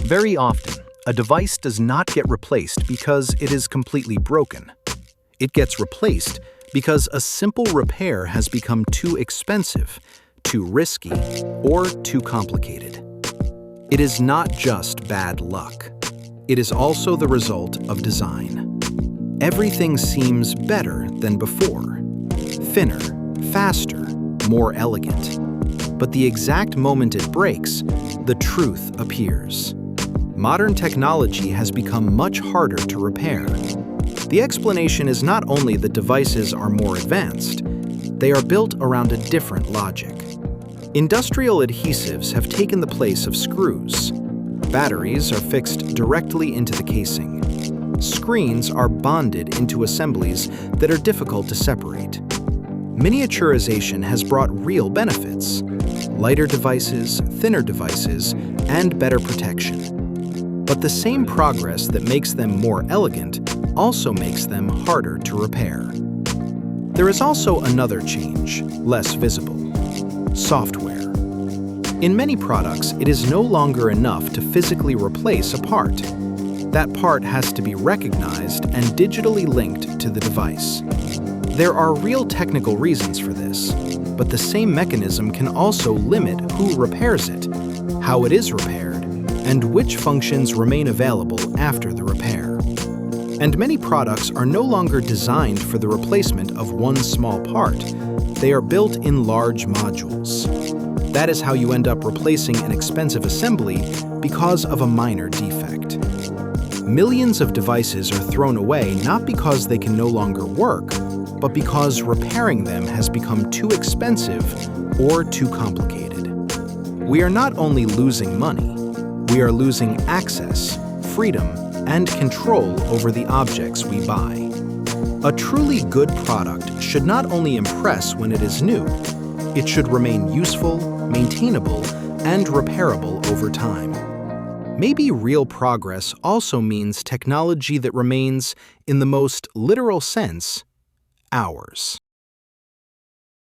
Very often, a device does not get replaced because it is completely broken. It gets replaced because a simple repair has become too expensive, too risky, or too complicated. It is not just bad luck. It is also the result of design. Everything seems better than before. Thinner, faster, more elegant. But the exact moment it breaks, the truth appears. Modern technology has become much harder to repair. The explanation is not only that devices are more advanced, they are built around a different logic. Industrial adhesives have taken the place of screws. Batteries are fixed directly into the casing. Screens are bonded into assemblies that are difficult to separate. Miniaturization has brought real benefits: lighter devices, thinner devices, and better protection. But the same progress that makes them more elegant also makes them harder to repair. There is also another change, less visible: software. In many products, it is no longer enough to physically replace a part. That part has to be recognized and digitally linked to the device. There are real technical reasons for this, but the same mechanism can also limit who repairs it, how it is repaired, and which functions remain available after the repair. And many products are no longer designed for the replacement of one small part. They are built in large modules. That is how you end up replacing an expensive assembly because of a minor defect. Millions of devices are thrown away not because they can no longer work, but because repairing them has become too expensive or too complicated. We are not only losing money, we are losing access, freedom, and control over the objects we buy. A truly good product should not only impress when it is new, it should remain useful, maintainable, and repairable over time. Maybe real progress also means technology that remains, in the most literal sense, ours.